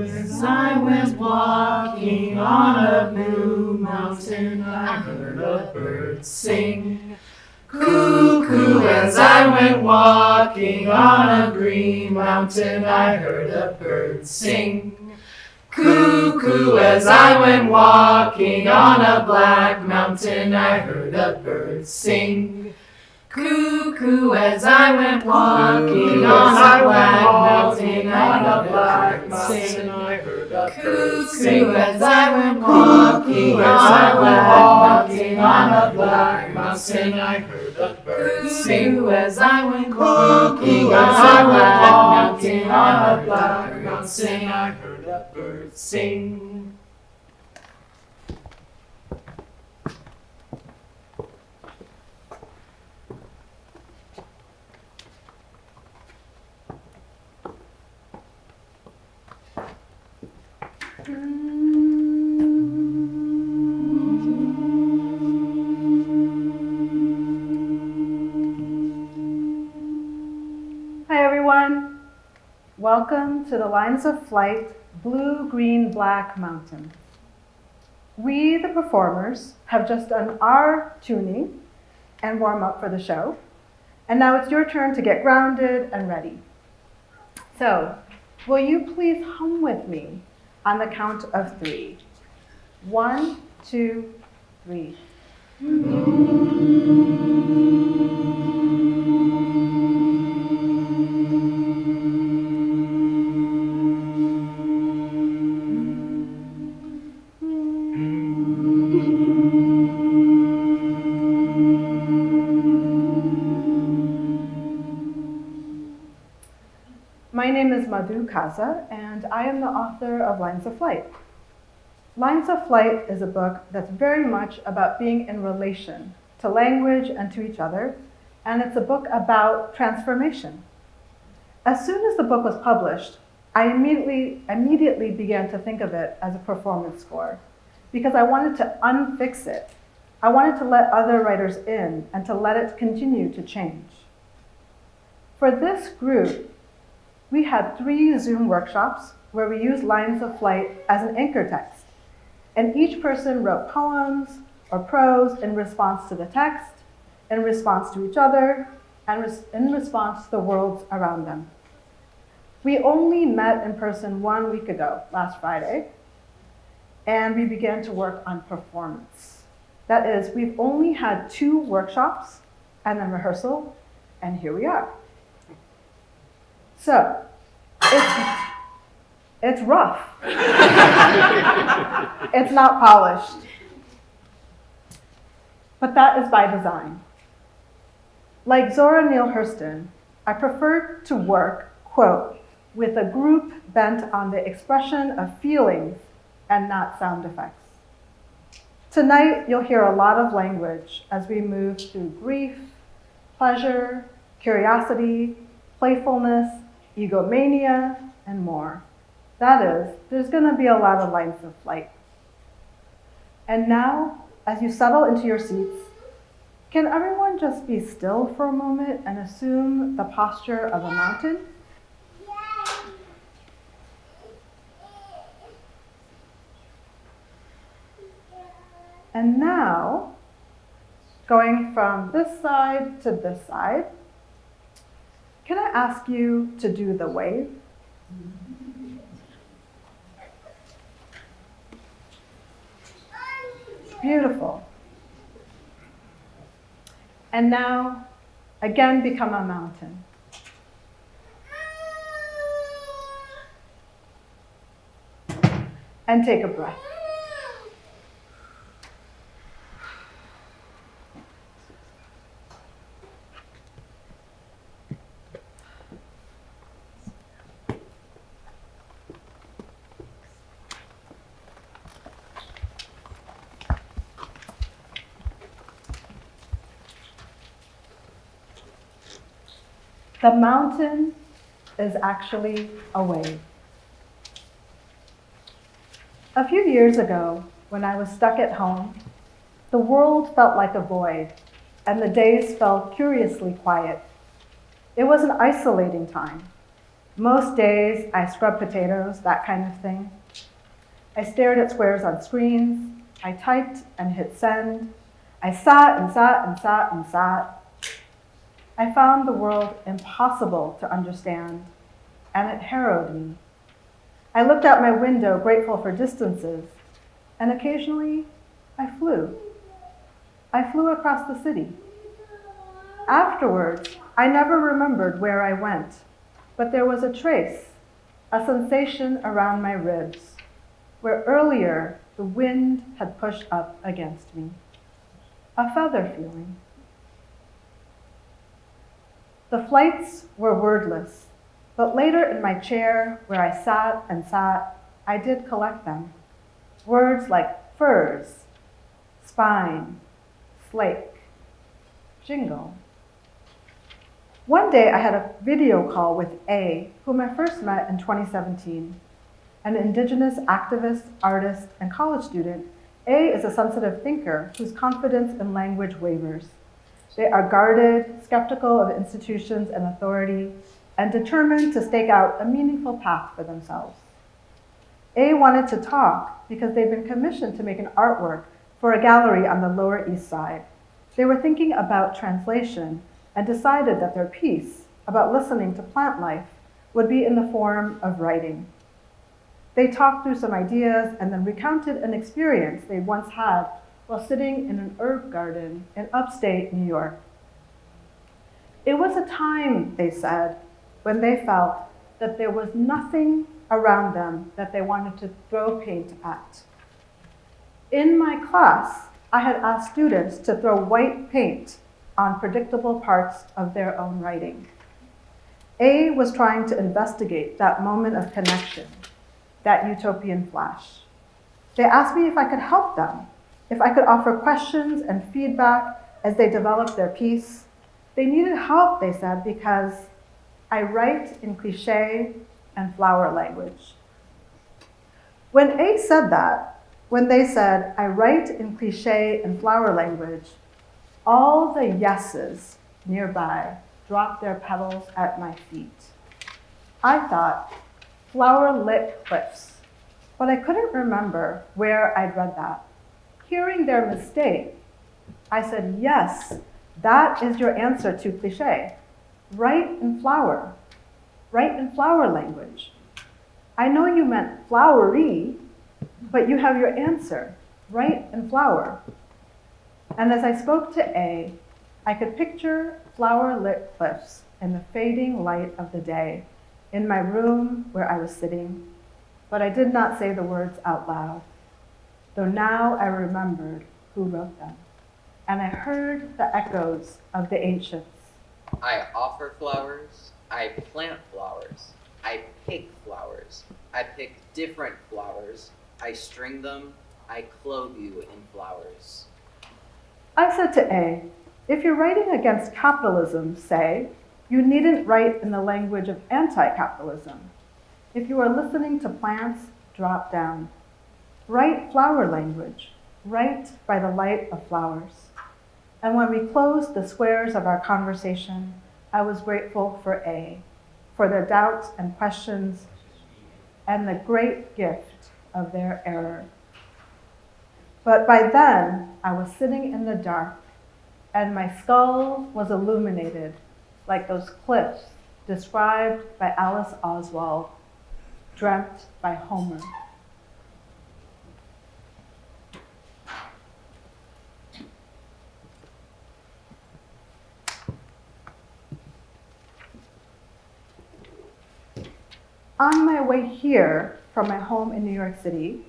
As I went walking on a blue mountain, I heard a bird sing. Cuckoo, as I went walking on a green mountain, I heard a bird sing. Cuckoo, as I went walking on a black mountain, I heard a bird sing. Cuckoo, as I went walking on a black mountain, I heard a black mountain, I heard a bird sing. Cuckoo, as I went walking on a black mountain, on a black mountain, I heard a bird sing. Cuckoo, as I went walking on a black mountain, on a black mountain, I heard a bird sing. Hi everyone, welcome to the Lines of Flight, Blue, Green, Black Mountain. We, the performers, have just done our tuning and warm up for the show, and now it's your turn to get grounded and ready. So, will you please hum with me on the count of 3? 1, 2, 3. My name is Madhu Kaza, and I am the author of Lines of Flight. Lines of Flight is a book that's very much about being in relation to language and to each other, and it's a book about transformation. As soon as the book was published, I immediately began to think of it as a performance score, because I wanted to unfix it. I wanted to let other writers in and to let it continue to change. For this group, we had 3 Zoom workshops where we used Lines of Flight as an anchor text. And each person wrote poems or prose in response to the text, in response to each other, and in response to the worlds around them. We only met in person 1 week ago, last Friday, and we began to work on performance. That is, we've only had 2 workshops and then rehearsal, and here we are. So, it's rough. It's not polished. But that is by design. Like Zora Neale Hurston, I prefer to work, quote, with a group bent on the expression of feelings and not sound effects. Tonight, you'll hear a lot of language as we move through grief, pleasure, curiosity, playfulness, egomania, and more. That is, there's going to be a lot of lines of flight. And now, as you settle into your seats, can everyone just be still for a moment and assume the posture of a mountain? And now, going from this side to this side, can I ask you to do the wave? Beautiful. And now, again, become a mountain. And take a breath. The mountain is actually a wave. A few years ago, when I was stuck at home, the world felt like a void, and the days felt curiously quiet. It was an isolating time. Most days, I scrubbed potatoes, that kind of thing. I stared at squares on screens. I typed and hit send. I sat and sat and sat and sat. I found the world impossible to understand, and it harrowed me. I looked out my window, grateful for distances, and occasionally I flew. I flew across the city. Afterwards, I never remembered where I went, but there was a trace, a sensation around my ribs, where earlier the wind had pushed up against me. A feather feeling. The flights were wordless, but later in my chair, where I sat and sat, I did collect them. Words like furs, spine, slake, jingle. One day I had a video call with A, whom I first met in 2017. An Indigenous activist, artist, and college student, A is a sensitive thinker whose confidence in language wavers. They are guarded, skeptical of institutions and authority, and determined to stake out a meaningful path for themselves. A wanted to talk because they'd been commissioned to make an artwork for a gallery on the Lower East Side. They were thinking about translation and decided that their piece about listening to plant life would be in the form of writing. They talked through some ideas and then recounted an experience they once had while sitting in an herb garden in upstate New York. It was a time, they said, when they felt that there was nothing around them that they wanted to throw paint at. In my class, I had asked students to throw white paint on predictable parts of their own writing. A was trying to investigate that moment of connection, that utopian flash. They asked me if I could help them, if I could offer questions and feedback as they developed their piece. They needed help, they said, because I write in cliché and flower language. When A said that, when they said, I write in cliché and flower language, all the yeses nearby dropped their petals at my feet. I thought, flower-lit cliffs, but I couldn't remember where I'd read that. Hearing their mistake, I said, yes, that is your answer to cliché. Write in flower language. I know you meant flowery, but you have your answer, write in flower. And as I spoke to A, I could picture flower-lit cliffs in the fading light of the day in my room where I was sitting, but I did not say the words out loud, though now I remembered who wrote them, and I heard the echoes of the ancients. I offer flowers, I plant flowers, I pick flowers, I pick different flowers, I string them, I clothe you in flowers. I said to A, if you're writing against capitalism, say, you needn't write in the language of anti-capitalism. If you are listening to plants, drop down. Write flower language. Write by the light of flowers. And when we closed the squares of our conversation, I was grateful for A, for their doubts and questions, and the great gift of their error. But by then, I was sitting in the dark, and my skull was illuminated like those cliffs described by Alice Oswald, dreamt by Homer. On my way here from my home in New York City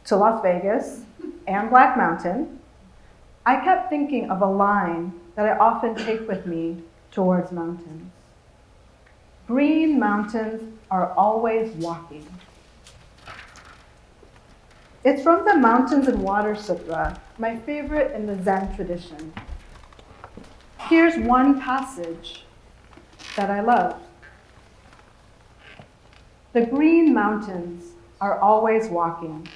to Las Vegas and Black Mountain, I kept thinking of a line that I often take with me towards mountains. Green mountains are always walking. It's from the Mountains and Water Sutra, my favorite in the Zen tradition. Here's one passage that I love. The green mountains are always walking.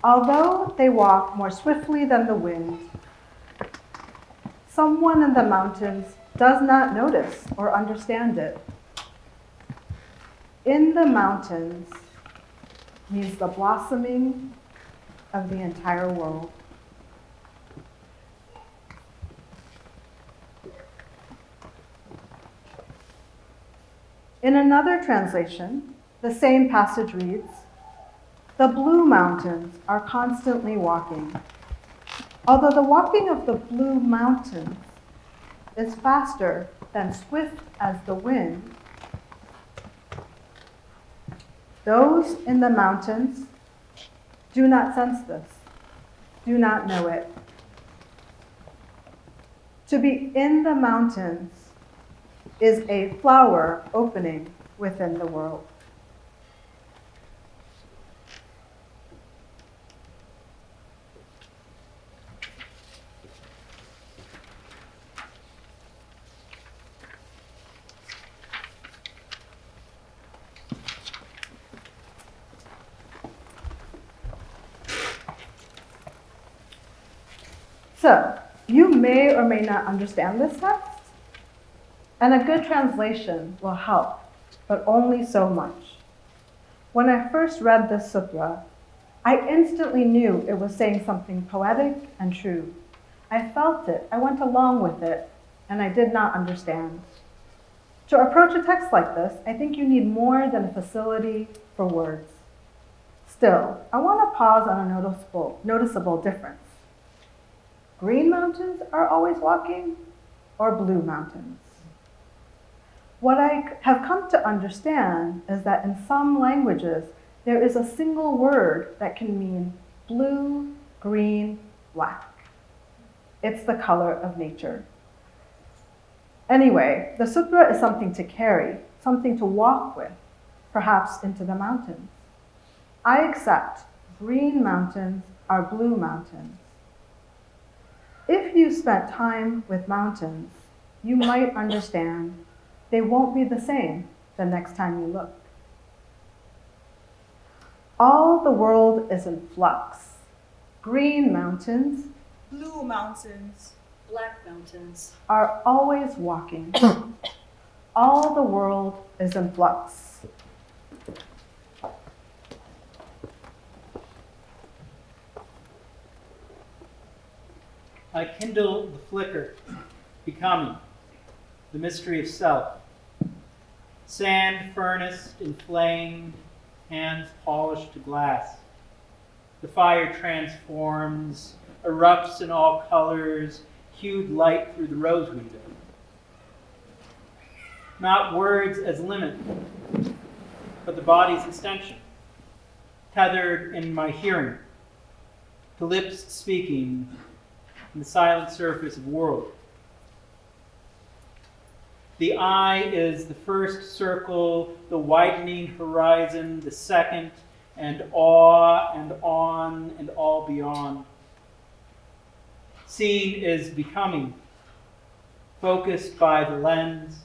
Although they walk more swiftly than the wind, someone in the mountains does not notice or understand it. In the mountains means the blossoming of the entire world. In another translation, the same passage reads, "The blue mountains are constantly walking. Although the walking of the blue mountains is faster than swift as the wind, those in the mountains do not sense this, do not know it. To be in the mountains is a flower opening within the world." So, you may or may not understand this text, and a good translation will help, but only so much. When I first read this sutra, I instantly knew it was saying something poetic and true. I felt it, I went along with it, and I did not understand. To approach a text like this, I think you need more than a facility for words. Still, I want to pause on a noticeable difference. Green mountains are always walking, or blue mountains? What I have come to understand is that in some languages, there is a single word that can mean blue, green, black. It's the color of nature. Anyway, the sutra is something to carry, something to walk with, perhaps into the mountains. I accept green mountains are blue mountains. If you spent time with mountains, you might understand they won't be the same the next time you look. All the world is in flux. Green mountains, Blue mountains, black mountains are always walking. All the world is in flux. I kindle the flicker, becoming the mystery of self. Sand furnace inflamed, hands polished to glass. The fire transforms, erupts in all colors, hued light through the rose window. Not words as limit, but the body's extension, tethered in my hearing, to lips speaking in the silent surface of world. The eye is the first circle, the widening horizon, the second, and awe and on and all beyond. Seeing is becoming, focused by the lens,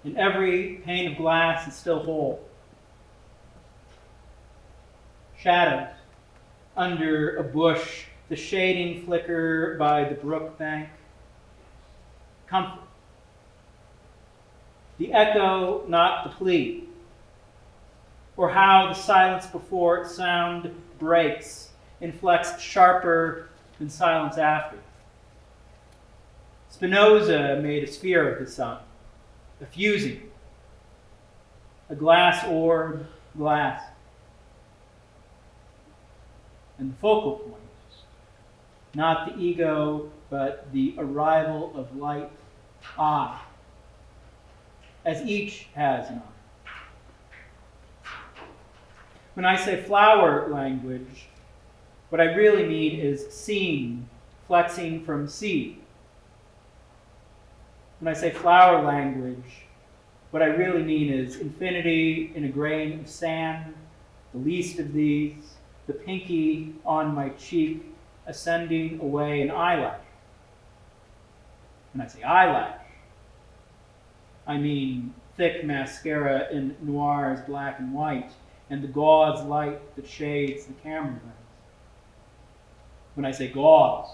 and every pane of glass is still whole. Shadows under a bush, the shading flicker by the brook bank. Comfort. The echo, not the plea. Or how the silence before sound breaks inflects sharper than silence after. Spinoza made a sphere of the sun, a fusing, a glass orb, glass. And the focal point, not the ego, but the arrival of light, I, as each has an I. When I say flower language, what I really mean is seeing, flexing from seed. When I say flower language, what I really mean is infinity in a grain of sand, the least of these, the pinky on my cheek, ascending away an eyelash. When I say eyelash, I mean thick mascara in noirs, black and white, and the gauze light that shades the camera lens. When I say gauze,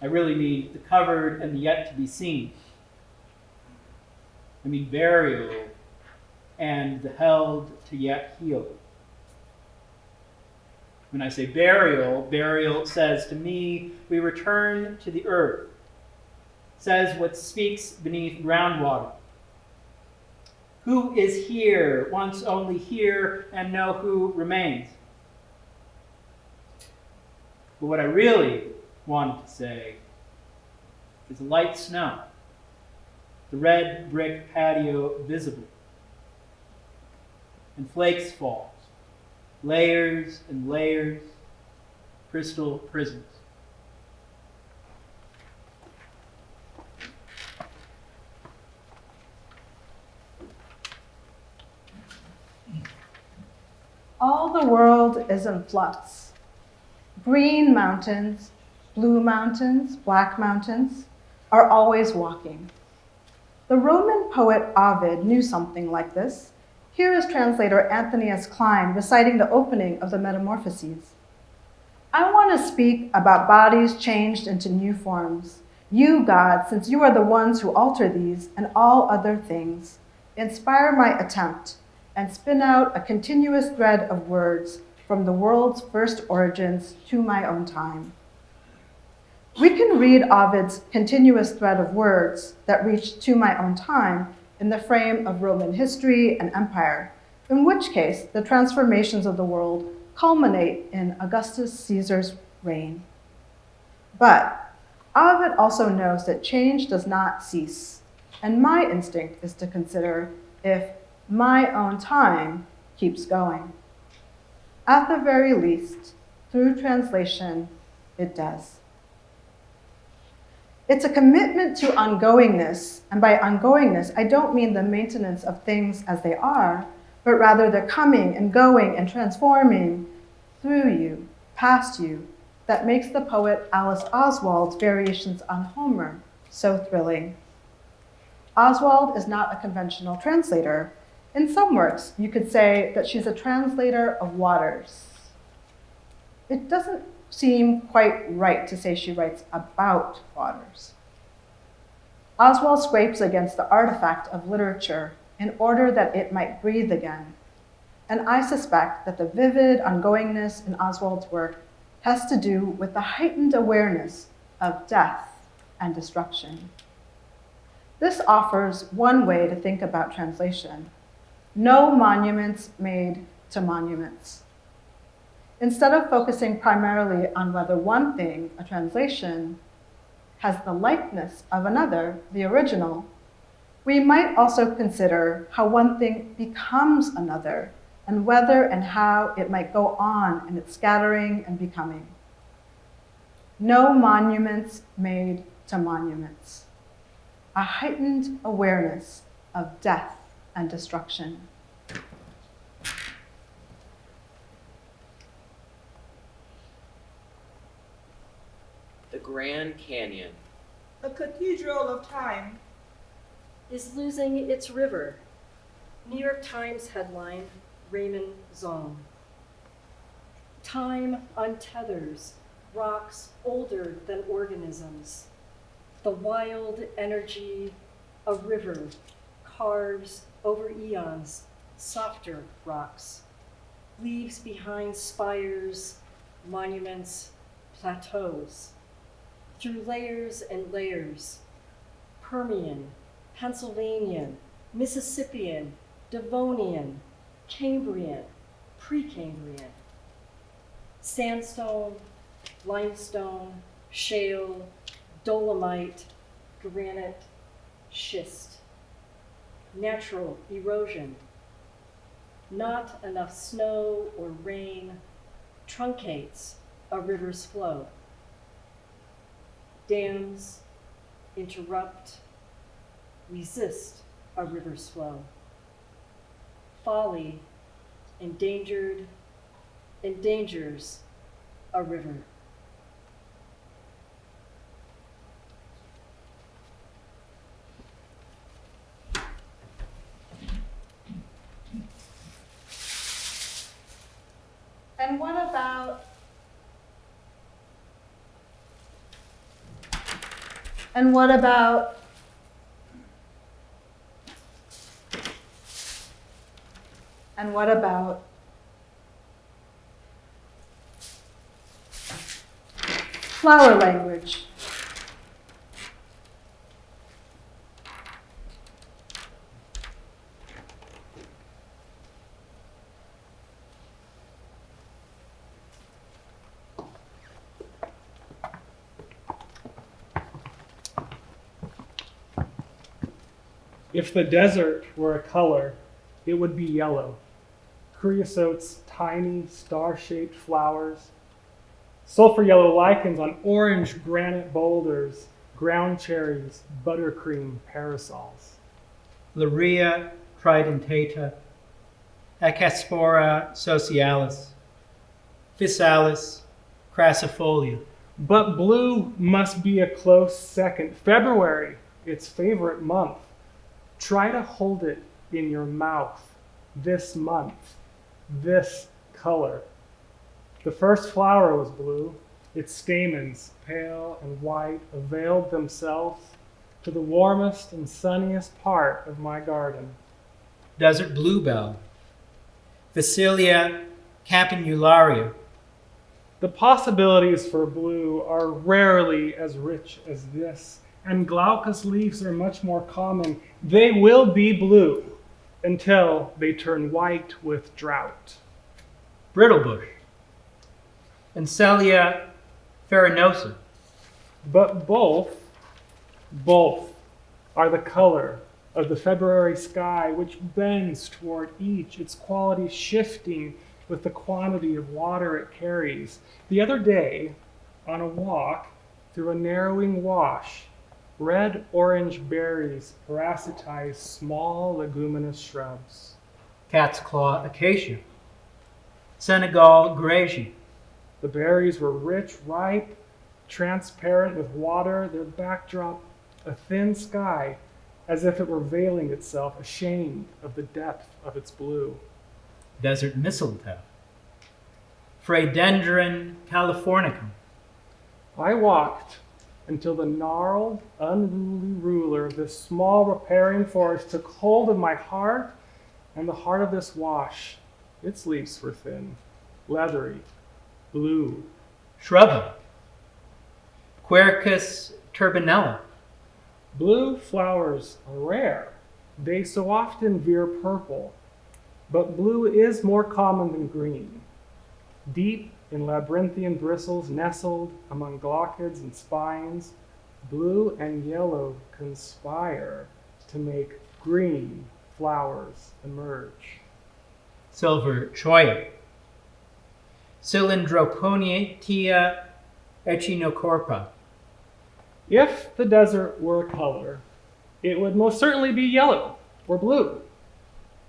I really mean the covered and the yet to be seen. I mean burial and the held to yet heal. When I say burial, burial says to me, we return to the earth, says what speaks beneath groundwater. Who is here, once only here, and know who remains? But what I really wanted to say is light snow, the red brick patio visible, and flakes fall. Layers and layers, crystal prisms. All the world is in flux. Green mountains, blue mountains, black mountains are always walking. The Roman poet Ovid knew something like this. Here is translator Anthony S. Klein reciting the opening of the Metamorphoses. I want to speak about bodies changed into new forms. You, God, since you are the ones who alter these and all other things, inspire my attempt and spin out a continuous thread of words from the world's first origins to my own time. We can read Ovid's continuous thread of words that reached to my own time in the frame of Roman history and empire, in which case the transformations of the world culminate in Augustus Caesar's reign. But Ovid also knows that change does not cease, and my instinct is to consider if my own time keeps going. At the very least, through translation, it does. It's a commitment to ongoingness, and by ongoingness, I don't mean the maintenance of things as they are, but rather their coming and going and transforming through you, past you, that makes the poet Alice Oswald's variations on Homer so thrilling. Oswald is not a conventional translator. In some works, you could say that she's a translator of waters. It doesn't seem quite right to say she writes about waters. Oswald scrapes against the artifact of literature in order that it might breathe again. And I suspect that the vivid ongoingness in Oswald's work has to do with the heightened awareness of death and destruction. This offers one way to think about translation. No monuments made to monuments. Instead of focusing primarily on whether one thing, a translation, has the likeness of another, the original, we might also consider how one thing becomes another, and whether and how it might go on in its scattering and becoming. No monuments made to monuments. A heightened awareness of death and destruction. The Grand Canyon. A cathedral of time. Is losing its river. New York Times headline, Raymond Zong. Time untethers rocks older than organisms. The wild energy of river carves over eons softer rocks, leaves behind spires monuments, plateaus, through layers and layers, Permian, Pennsylvanian, Mississippian, Devonian, Cambrian, Precambrian, sandstone, limestone, shale, dolomite, granite, schist, natural erosion, not enough snow or rain truncates a river's flow. Dams interrupt, resist a river's flow. Folly endangers a river. And what about flower language? If the desert were a color, it would be yellow. Creosote's tiny star-shaped flowers, sulfur yellow lichens on orange granite boulders, ground cherries, buttercream parasols. Lurea tridentata, Acaspora socialis, Physalis crassifolia. But blue must be a close second. February, its favorite month. Try to hold it in your mouth this month, this color. The first flower was blue. Its stamens, pale and white, availed themselves to the warmest and sunniest part of my garden. Desert bluebell, Vasilia campanularia. The possibilities for blue are rarely as rich as this, and glaucous leaves are much more common. They will be blue until they turn white with drought. Brittlebush, Encelia farinosa. But both are the color of the February sky, which bends toward each, its quality shifting with the quantity of water it carries. The other day, on a walk through a narrowing wash, red-orange berries parasitize small leguminous shrubs. Cat's claw acacia, Senegal gracie. The berries were rich, ripe, transparent with water, their backdrop a thin sky, as if it were veiling itself, ashamed of the depth of its blue. Desert mistletoe, Phradendron californicum. I walked until the gnarled, unruly ruler of this small riparian forest took hold of my heart and the heart of this wash. Its leaves were thin, leathery, blue. Shrubby, Quercus turbinella. Blue flowers are rare. They so often veer purple, but blue is more common than green. Deep in labyrinthian bristles, nestled among glaucids and spines, blue and yellow conspire to make green flowers emerge. Silver choya, Cylindroponietia echinocorpa. If the desert were a color, it would most certainly be yellow or blue.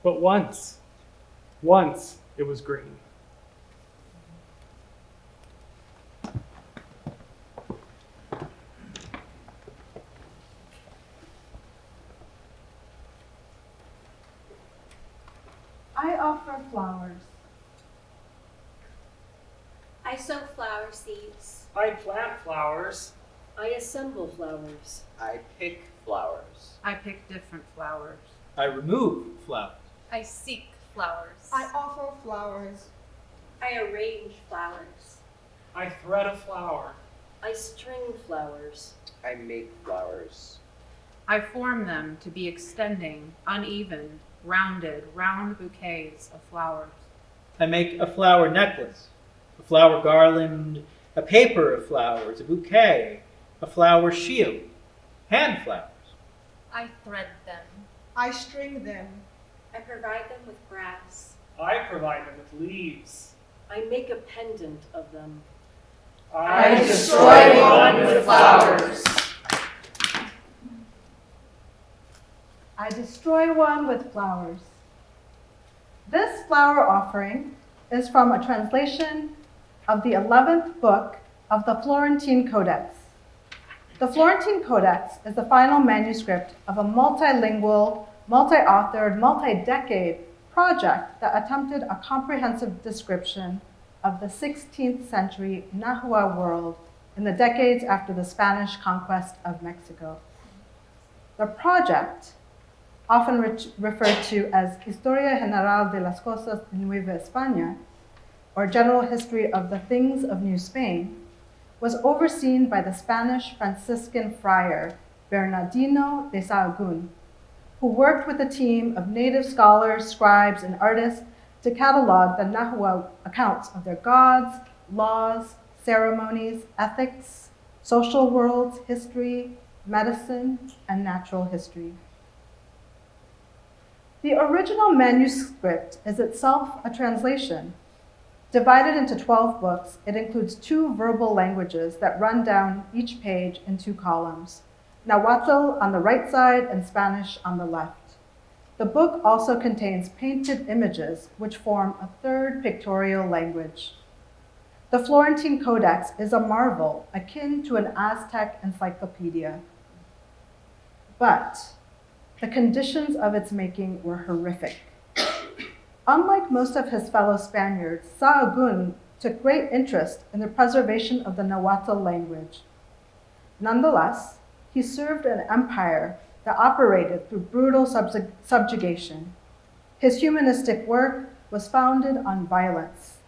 But once it was green. I offer flowers. I sow flower seeds. I plant flowers. I assemble flowers. I pick flowers. I pick different flowers. I remove flowers. I seek flowers. I offer flowers. I arrange flowers. I thread a flower. I string flowers. I make flowers. I form them to be extending, uneven, rounded, round bouquets of flowers. I make a flower necklace, a flower garland, a paper of flowers, a bouquet, a flower shield, hand flowers. I thread them. I string them. I provide them with grass. I provide them with leaves. I make a pendant of them. I destroy one with flowers. I destroy one with flowers. This flower offering is from a translation of the 11th book of the Florentine Codex. The Florentine Codex is the final manuscript of a multilingual, multi-authored, multi-decade project that attempted a comprehensive description of the 16th century Nahua world in the decades after the Spanish conquest of Mexico. The project, often referred to as Historia General de las Cosas de Nueva España, or General History of the Things of New Spain, was overseen by the Spanish Franciscan friar Bernardino de Sahagún, who worked with a team of native scholars, scribes, and artists to catalog the Nahua accounts of their gods, laws, ceremonies, ethics, social worlds, history, medicine, and natural history. The original manuscript is itself a translation. Divided into 12 books, it includes 2 verbal languages that run down each page in 2 columns, Nahuatl on the right side and Spanish on the left. The book also contains painted images, which form a 3rd pictorial language. The Florentine Codex is a marvel akin to an Aztec encyclopedia. But the conditions of its making were horrific. Unlike most of his fellow Spaniards, Sahagún took great interest in the preservation of the Nahuatl language. Nonetheless, he served an empire that operated through brutal subjugation. His humanistic work was founded on violence,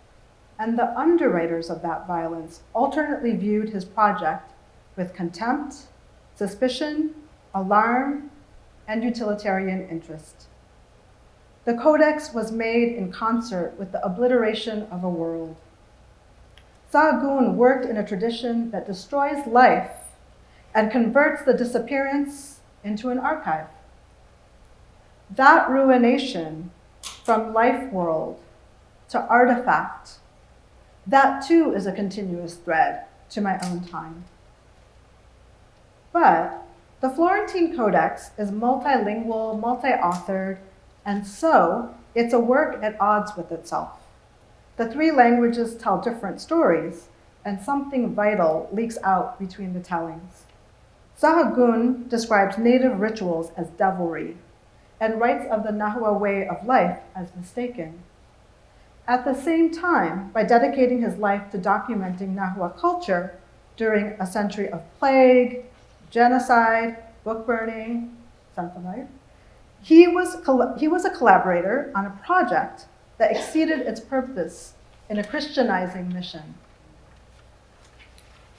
and the underwriters of that violence alternately viewed his project with contempt, suspicion, alarm, and utilitarian interest. The Codex was made in concert with the obliteration of a world. Sahagún worked in a tradition that destroys life and converts the disappearance into an archive. That ruination from life world to artifact, that too is a continuous thread to my own time. But the Florentine Codex is multilingual, multi-authored, and so it's a work at odds with itself. The 3 languages tell different stories, and something vital leaks out between the tellings. Sahagún describes native rituals as devilry, and writes of the Nahua way of life as mistaken. At the same time, by dedicating his life to documenting Nahua culture during a century of plague, genocide, book burning, sound familiar? He was a collaborator on a project that exceeded its purpose in a Christianizing mission.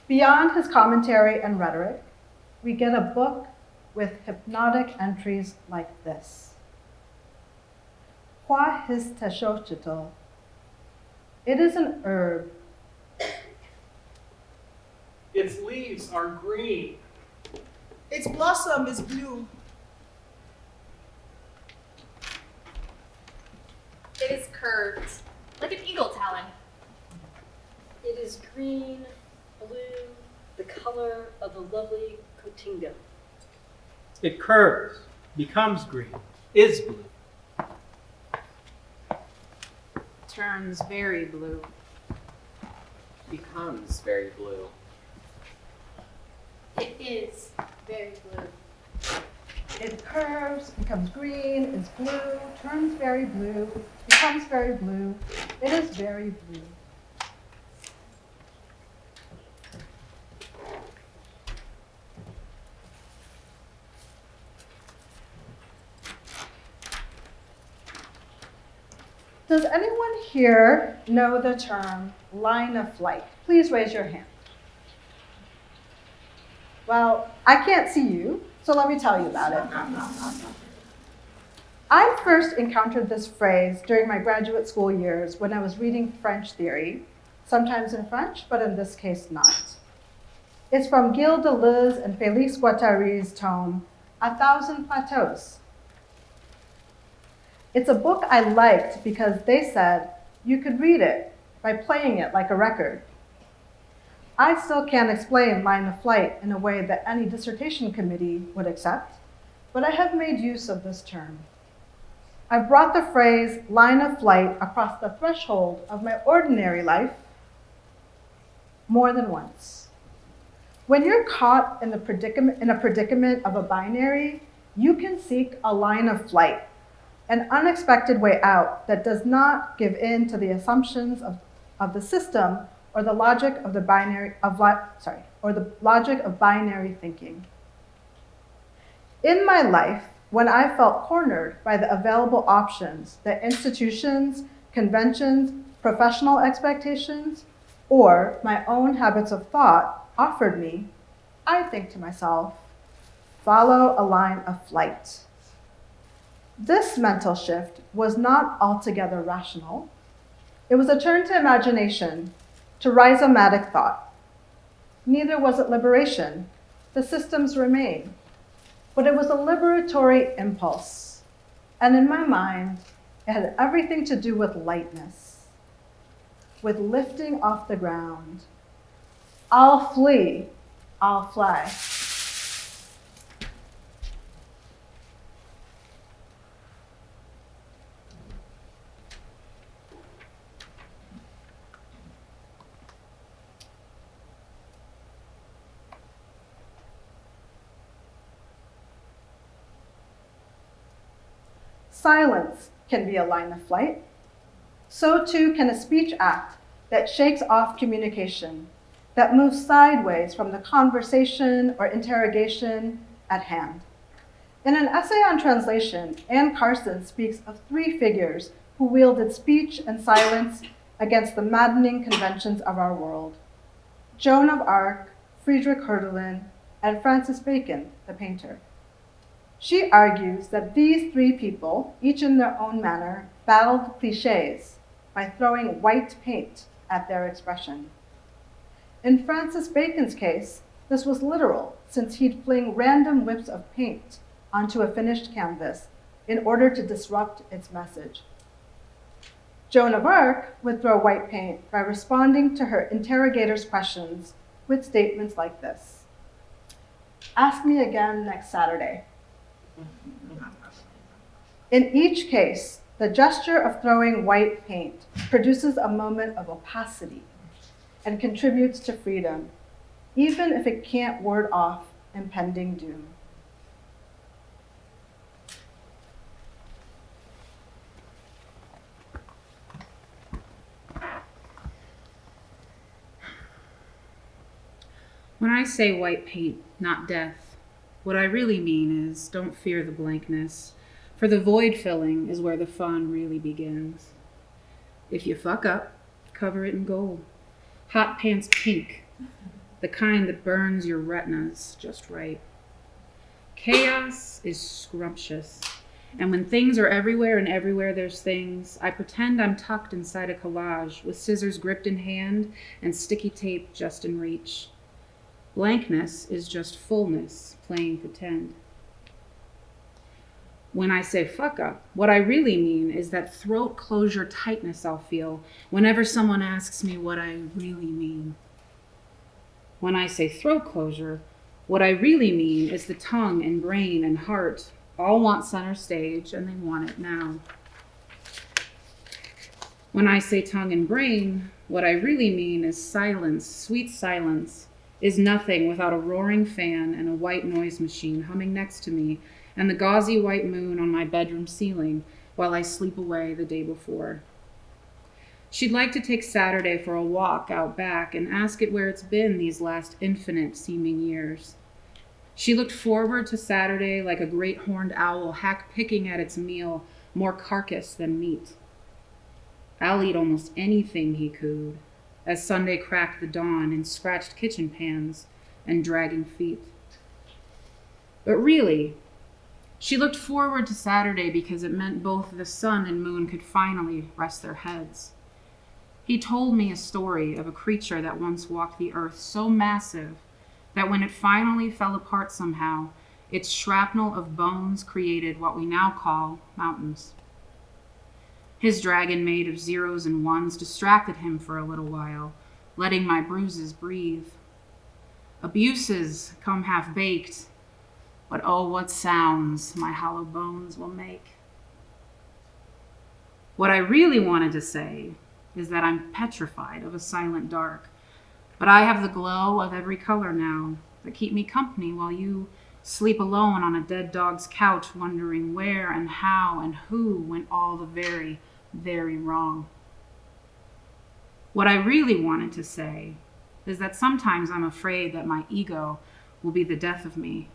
Beyond his commentary and rhetoric, we get a book with hypnotic entries like this. Hua his teshochitl. It is an herb. Its leaves are green. Its blossom is blue. It is curved, like an eagle talon. It is green, blue, the color of the lovely cotinga. It curves, becomes green, is blue. Turns very blue. Becomes very blue. It is very blue. It curves, becomes green, is blue, turns very blue, becomes very blue. It is very blue. Does anyone here know the term line of flight? Please raise your hand. Well, I can't see you, so let me tell you about it. I first encountered this phrase during my graduate school years when I was reading French theory, sometimes in French, but in this case not. It's from Gilles Deleuze and Félix Guattari's tome, 1,000 Plateaus. It's a book I liked because they said you could read it by playing it like a record. I still can't explain line of flight in a way that any dissertation committee would accept, but I have made use of this term. I've brought the phrase line of flight across the threshold of my ordinary life more than once. When you're caught in a predicament of a binary, you can seek a line of flight, an unexpected way out that does not give in to the assumptions of the system or the logic of logic of binary thinking. In my life, when I felt cornered by the available options that institutions, conventions, professional expectations, or my own habits of thought offered me, I think to myself, follow a line of flight. This mental shift was not altogether rational. It was a turn to imagination, to rhizomatic thought. Neither was it liberation. The systems remain. But it was a liberatory impulse. And in my mind, it had everything to do with lightness, with lifting off the ground. I'll flee, I'll fly. Silence can be a line of flight. So too can a speech act that shakes off communication, that moves sideways from the conversation or interrogation at hand. In an essay on translation, Anne Carson speaks of three figures who wielded speech and silence against the maddening conventions of our world: Joan of Arc, Friedrich Hölderlin, and Francis Bacon, the painter. She argues that these three people, each in their own manner, battled cliches by throwing white paint at their expression. In Francis Bacon's case, this was literal, since he'd fling random whips of paint onto a finished canvas in order to disrupt its message. Joan of Arc would throw white paint by responding to her interrogator's questions with statements like this: "Ask me again next Saturday." In each case, the gesture of throwing white paint produces a moment of opacity and contributes to freedom, even if it can't ward off impending doom. When I say white paint, not death, what I really mean is don't fear the blankness, for the void filling is where the fun really begins. If you fuck up, cover it in gold. Hot pants pink, the kind that burns your retinas just right. Chaos is scrumptious, and when things are everywhere and everywhere there's things, I pretend I'm tucked inside a collage with scissors gripped in hand and sticky tape just in reach. Blankness is just fullness, playing pretend. When I say fuck up, what I really mean is that throat closure tightness I'll feel whenever someone asks me what I really mean. When I say throat closure, what I really mean is the tongue and brain and heart all want center stage, and they want it now. When I say tongue and brain, what I really mean is silence, sweet silence, is nothing without a roaring fan and a white noise machine humming next to me and the gauzy white moon on my bedroom ceiling while I sleep away the day before. She'd like to take Saturday for a walk out back and ask it where it's been these last infinite seeming years. She looked forward to Saturday like a great horned owl hack-picking at its meal, more carcass than meat. I'll eat almost anything, he cooed. as Sunday cracked the dawn in scratched kitchen pans and dragging feet. But really, she looked forward to Saturday because it meant both the sun and moon could finally rest their heads. He told me a story of a creature that once walked the earth so massive that when it finally fell apart somehow, its shrapnel of bones created what we now call mountains. His dragon made of zeros and ones distracted him for a little while, letting my bruises breathe. Abuses come half-baked, but oh, what sounds my hollow bones will make. What I really wanted to say is that I'm petrified of a silent dark, but I have the glow of every color now that keep me company while you sleep alone on a dead dog's couch, wondering where and how and who went all the very, very wrong. What I really wanted to say is that sometimes I'm afraid that my ego will be the death of me,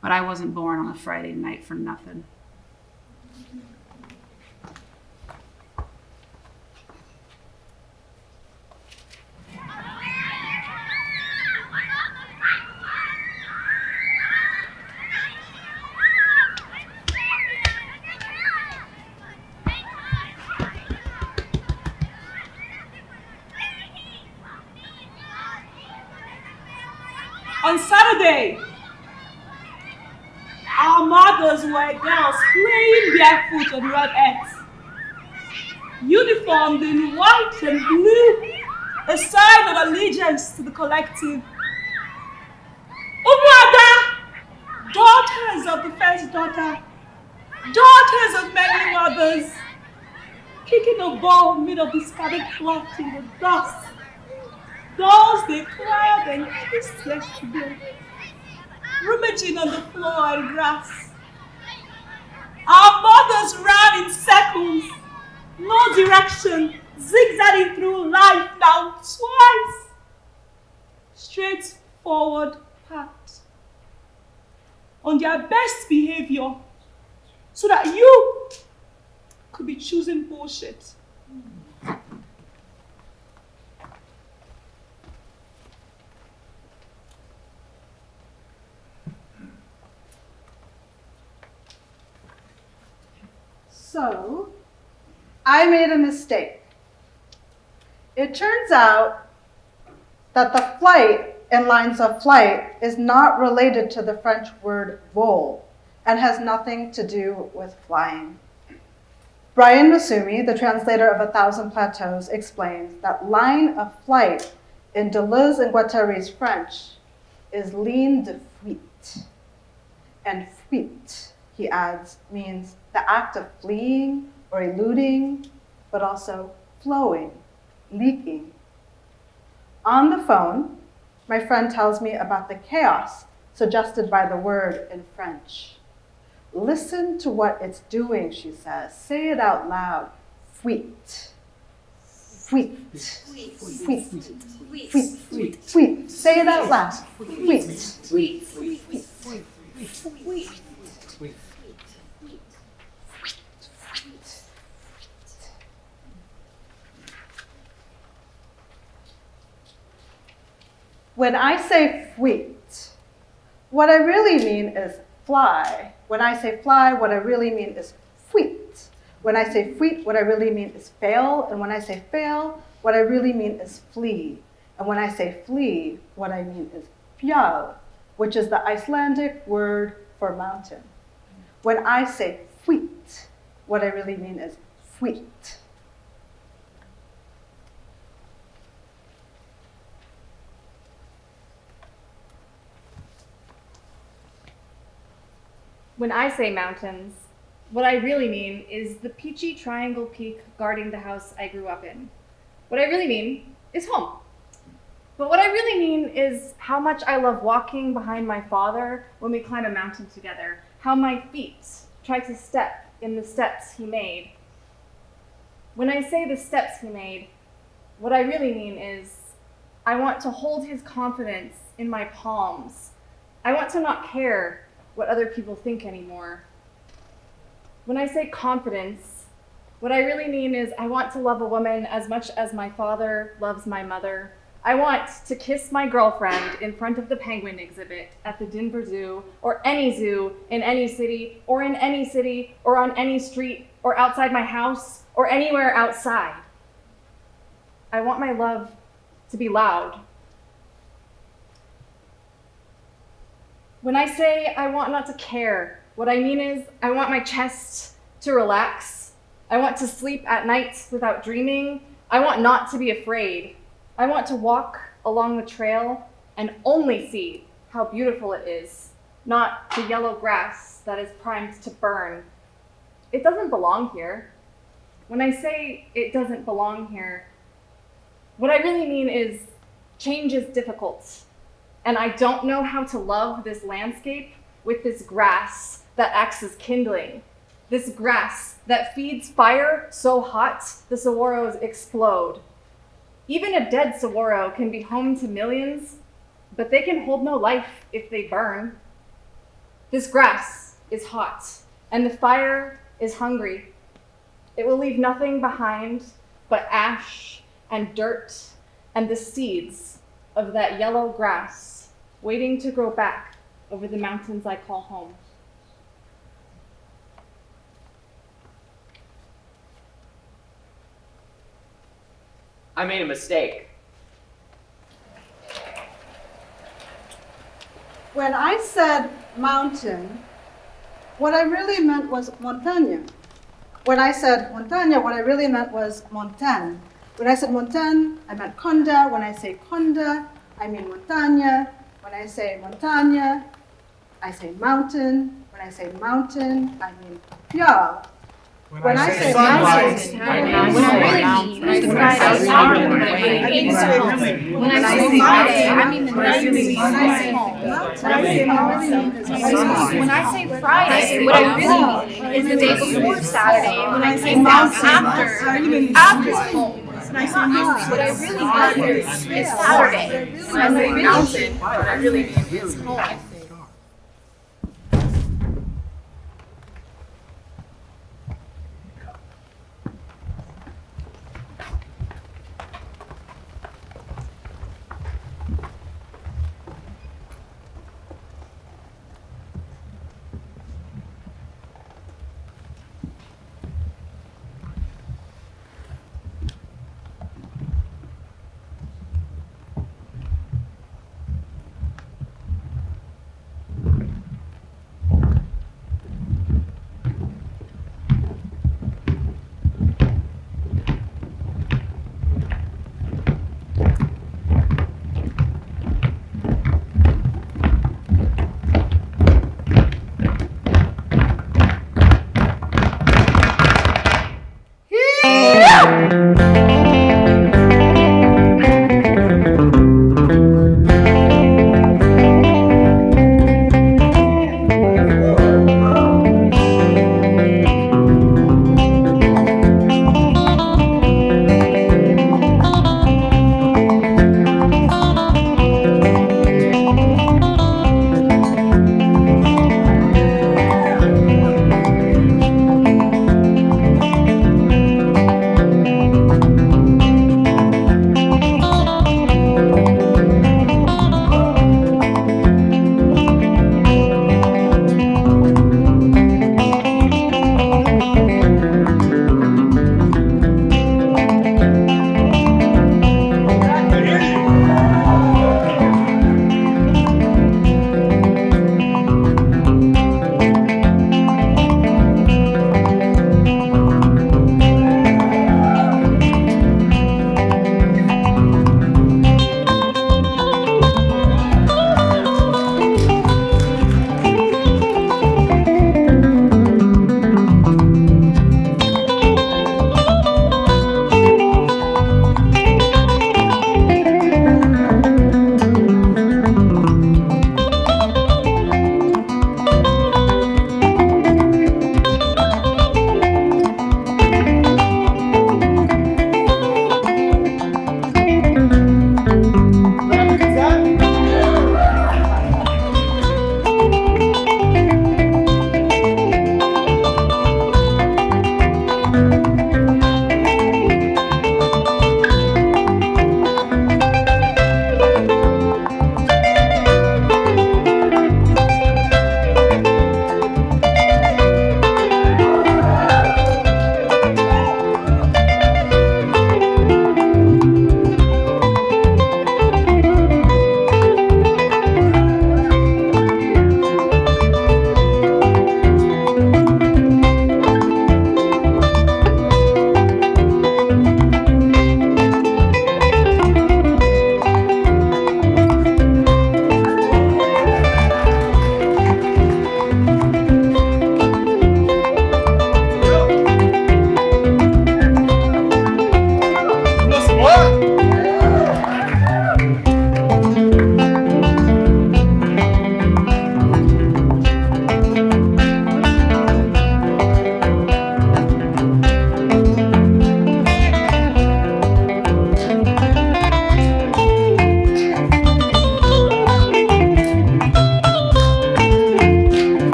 but I wasn't born on a Friday night for nothing. On Saturday, our mothers were girls playing barefoot on red earth, uniformed in white and blue, a sign of allegiance to the collective. Umuada, daughters of the first daughter, daughters of many mothers, kicking a ball made of discarded cloth in the dust. Dolls they cried and kissed yesterday, rummaging on the floor and grass. Our mothers ran in circles, no direction, zigzagging through life now twice. Straight forward path. On their best behavior, so that you could be choosing bullshit. So, I made a mistake. It turns out that the flight in Lines of Flight is not related to the French word vol and has nothing to do with flying. Brian Masumi, the translator of 1,000 Plateaus, explains that line of flight in Deleuze and Guattari's French is ligne de fuite. And fuite, he adds, means the act of fleeing or eluding, but also flowing, leaking. On the phone, my friend tells me about the chaos suggested by the word in French. Listen to what it's doing, she says. Say it out loud. Fuite. Fuite. Fuite. Fuite. Fuite. Fuite. Say it out loud. Fuite. Fuite. Fuite. Fuite. When I say fuite, what I really mean is fly. When I say fly, what I really mean is fuite. When I say fuite, what I really mean is fail. And when I say fail, what I really mean is flee. And when I say flee, what I mean is fjall, which is the Icelandic word for mountain. When I say fuite, what I really mean is fuite. When I say mountains, what I really mean is the peachy triangle peak guarding the house I grew up in. What I really mean is home. But what I really mean is how much I love walking behind my father when we climb a mountain together, how my feet try to step in the steps he made. When I say the steps he made, what I really mean is I want to hold his confidence in my palms. I want to not care what other people think anymore. When I say confidence, What I really mean is I want to love a woman as much as my father loves my mother. I want to kiss my girlfriend in front of the penguin exhibit at the Denver Zoo, or any zoo in any city, or in any city, or on any street, or outside my house, or anywhere outside. I want my love to be loud. When I say I want not to care, what I mean is I want my chest to relax. I want to sleep at night without dreaming. I want not to be afraid. I want to walk along the trail and only see how beautiful it is, not the yellow grass that is primed to burn. It doesn't belong here. When I say it doesn't belong here, what I really mean is change is difficult, and I don't know how to love this landscape with this grass that acts as kindling, this grass that feeds fire so hot the saguaros explode. Even a dead saguaro can be home to millions, but they can hold no life if they burn. This grass is hot, and the fire is hungry. It will leave nothing behind but ash and dirt and the seeds of that yellow grass waiting to grow back over the mountains I call home. I made a mistake. When I said mountain, what I really meant was montaña. When I said montaña, what I really meant was montagne. When I said montagne, I meant conda. When I say conda, I mean montaña. When I say montaña, I say mountain. When I say mountain, I mean fjall. When I say mountain, When I really mean is when I say mountain, when I say Friday, I mean the Friday. When I say Friday, what I really mean is the day before Saturday. And when I say mountain, after home. What I really mean is Saturday. When I say mountain, what I really mean is home.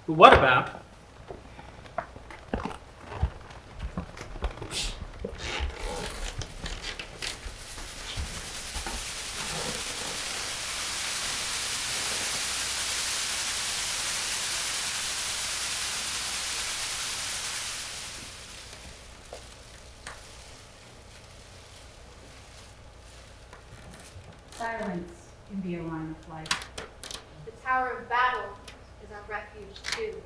But what about Silence can be a line of flight. The Tower of Battle is our refuge, too.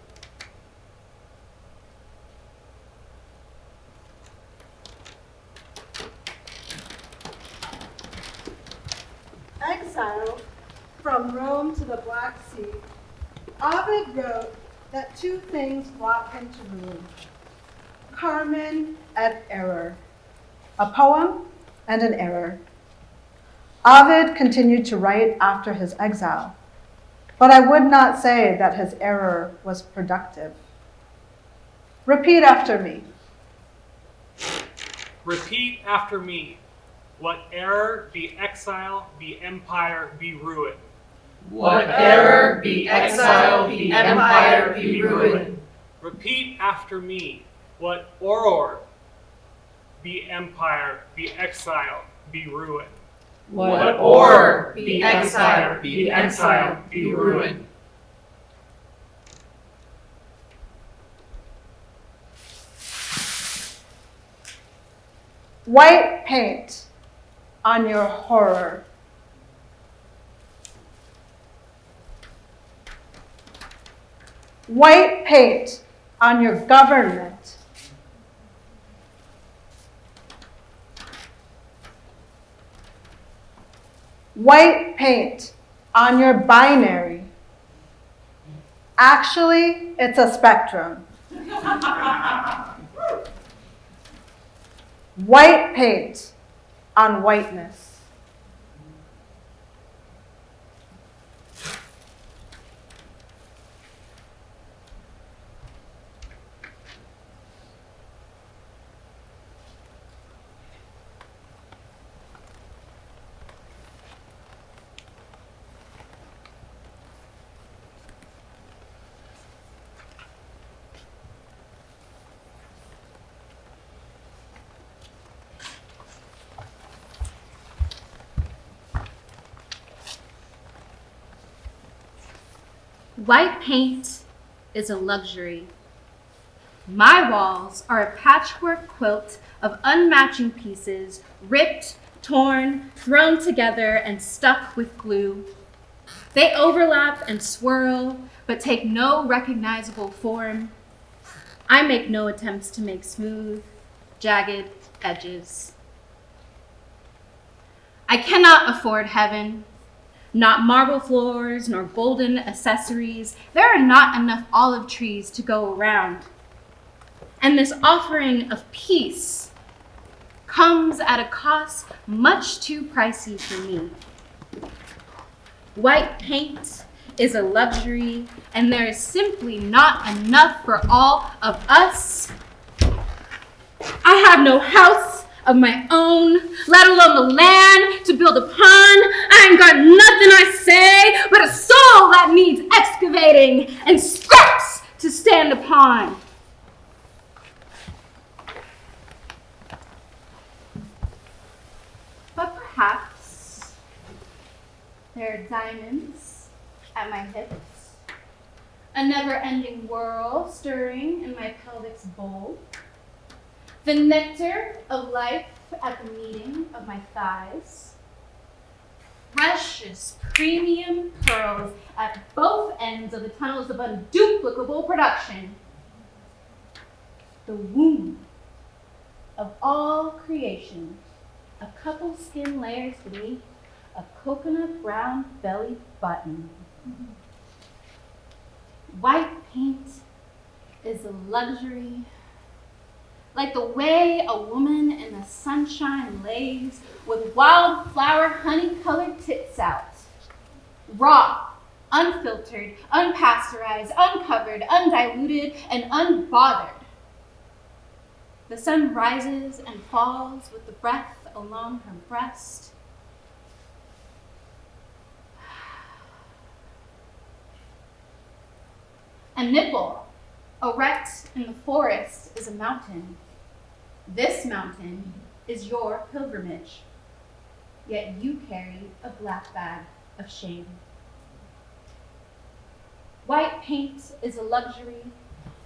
Exile from Rome to the Black Sea, Ovid wrote that two things brought him to ruin: Carmen et error, a poem and an error. Ovid continued to write after his exile, but I would not say that his error was productive. Repeat after me. repeat after me? What error be exile, be empire, be ruin. What error be exile, be empire, be ruin. Repeat after me. What auror be empire, be exile, be ruin. What or be exile, be ruin. White paint on your horror. White paint on your government. White paint on your binary. Actually, it's a spectrum. White paint on whiteness. White paint is a luxury. My walls are a patchwork quilt of unmatching pieces, ripped, torn, thrown together, and stuck with glue. They overlap and swirl, but take no recognizable form. I make no attempts to make smooth, jagged edges. I cannot afford heaven. Not marble floors, nor golden accessories. There are not enough olive trees to go around. And this offering of peace comes at a cost much too pricey for me. White paint is a luxury, and there is simply not enough for all of us. I have no house of my own, let alone the land to build upon. I ain't got nothing I say, but a soul that needs excavating and scraps to stand upon. But perhaps there are diamonds at my hips, a never-ending whirl stirring in my pelvic's bowl, the nectar of life at the meeting of my thighs, precious premium pearls at both ends of the tunnels of unduplicable production, the womb of all creation, a couple skin layers beneath a coconut brown belly button. White paint is a luxury, like the way a woman in the sunshine lays with wildflower honey-colored tits out. Raw, unfiltered, unpasteurized, uncovered, undiluted, and unbothered. The sun rises and falls with the breath along her breast. A nipple, erect in the forest, is a mountain. This mountain is your pilgrimage, yet you carry a black bag of shame. White paint is a luxury.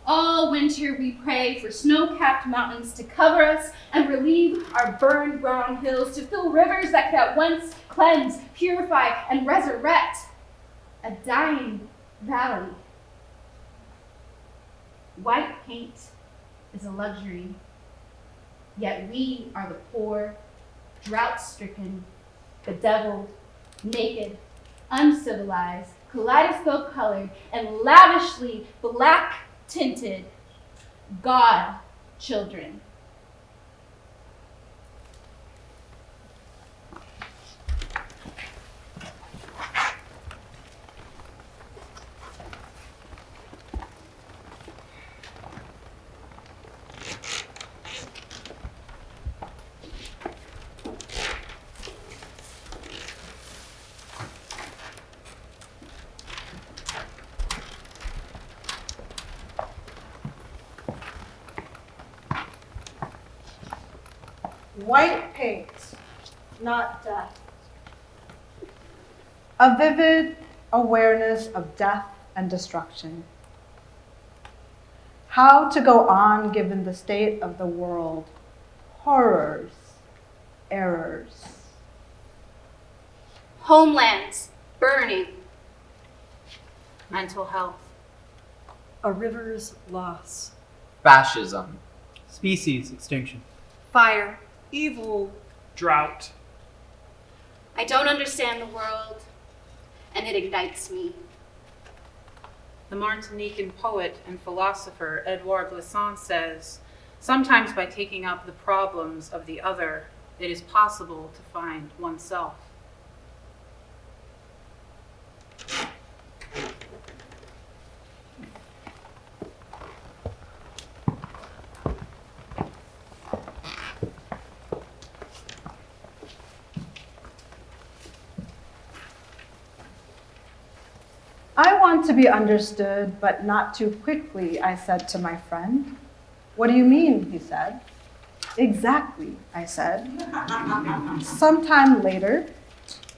All winter we pray for snow-capped mountains to cover us and relieve our burned brown hills, to fill rivers that could at once cleanse, purify, and resurrect a dying valley. White paint is a luxury, yet we are the poor, drought-stricken, bedeviled, naked, uncivilized, kaleidoscope-colored, and lavishly black-tinted God children. White paint, not death. A vivid awareness of death and destruction. How to go on given the state of the world. Horrors, errors. Homelands burning. Mental health. A river's loss. Fascism. Species extinction. Fire. Evil. Drought. I don't understand the world, and it ignites me. The Martinican poet and philosopher Edouard Glissant says, sometimes by taking up the problems of the other, it is possible to find oneself. I want to be understood, but not too quickly, I said to my friend. What do you mean, he said. Exactly, I said. Sometime later,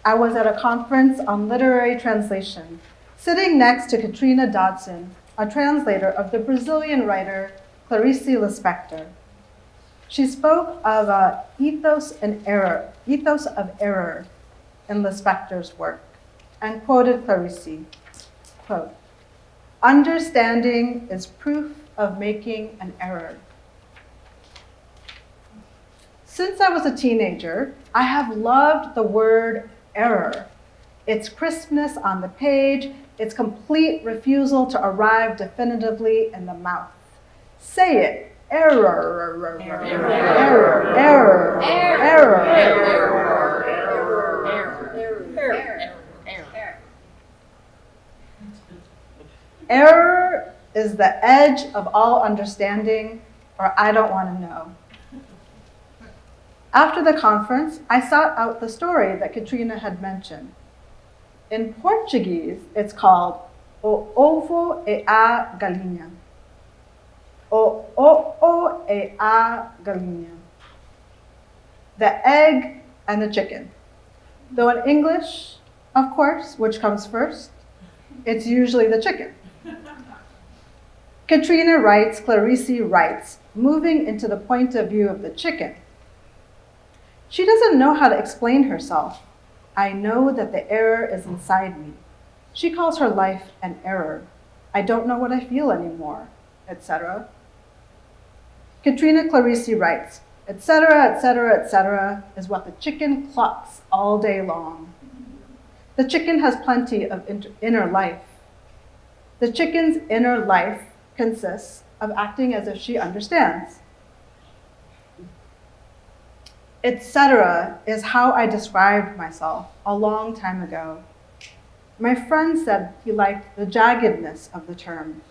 I was at a conference on literary translation, sitting next to Katrina Dodson, a translator of the Brazilian writer Clarice Lispector. She spoke of an ethos of error in Lispector's work, and quoted Clarice. Quote, understanding is proof of making an error. Since I was a teenager, I have loved the word error. Its crispness on the page, its complete refusal to arrive definitively in the mouth. Say it, error, error, error, error, error. Error is the edge of all understanding, or I don't want to know. After the conference, I sought out the story that Katrina had mentioned. In Portuguese, it's called O Ovo e a Galinha. O Ovo e a Galinha. The egg and the chicken. Though in English, of course, which comes first, it's usually the chicken. Katrina writes, Clarice writes, moving into the point of view of the chicken. She doesn't know how to explain herself. I know that the error is inside me. She calls her life an error. I don't know what I feel anymore, etc. Katrina Clarice writes, etc., etc., etc., is what the chicken clucks all day long. The chicken has plenty of inner life. The chicken's inner life consists of acting as if she understands. Etc. is how I described myself a long time ago. My friend said he liked the jaggedness of the term,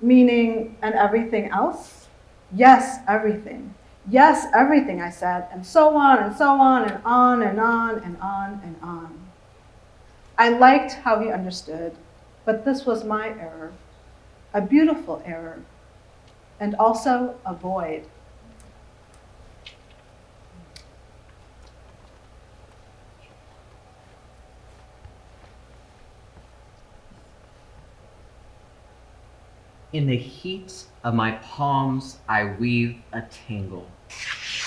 meaning, and everything else? Yes, everything. Yes, everything, I said, and so on and so on and on and on and on and on. I liked how he understood, but this was my error. a beautiful error, and also a void. In the heat of my palms, I weave a tangle,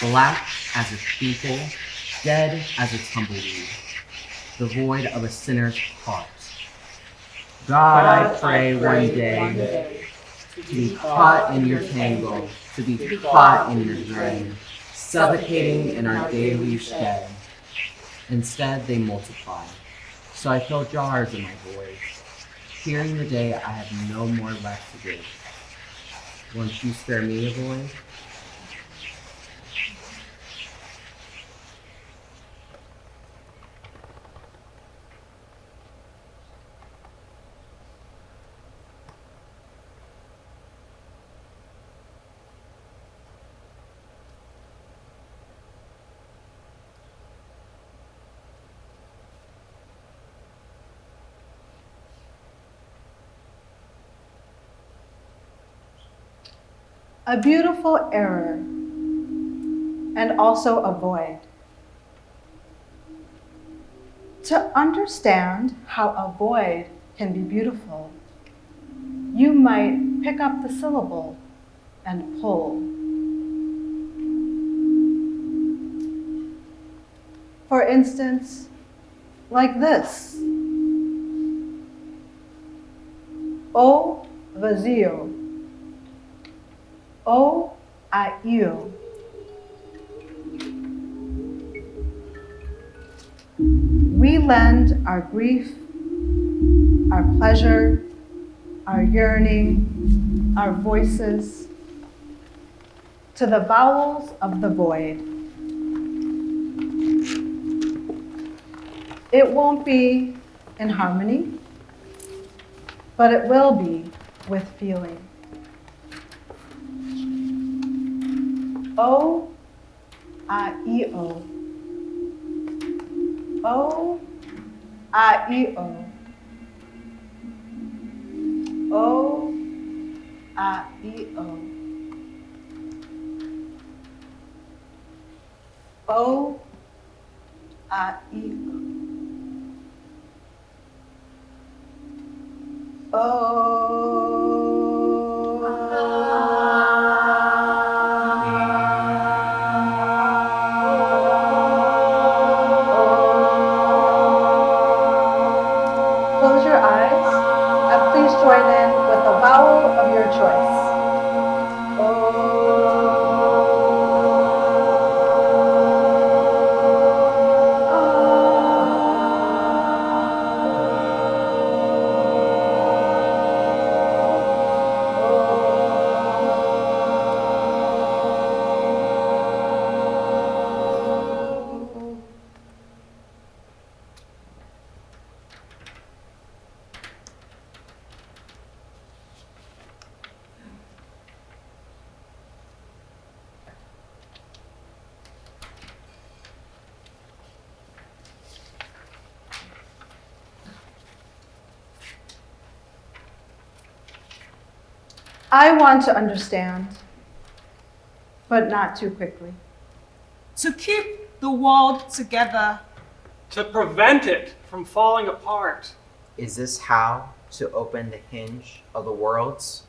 black as a pupil, dead as a tumbleweed, the void of a sinner's heart. God, I pray one day to be caught in your tangle, to be caught in your dream, suffocating in our daily shed. Instead, they multiply, so I fill jars in my voice. Fearing the day I have no more left to give. Won't you spare me a void? A beautiful error, and also a void. To understand how a void can be beautiful, you might pick up the syllable and pull. For instance, like this. O vazio. O a io. We lend our grief, our pleasure, our yearning, our voices to the vowels of the void. It won't be in harmony, but it will be with feeling. O, a, I, o. O, a, I, o. O, a, I, o. O, a, I, o. Close your eyes and please join in with a vowel of your choice. I want to understand, but not too quickly. To keep the world together. To prevent it from falling apart. Is this how to open the hinge of the worlds?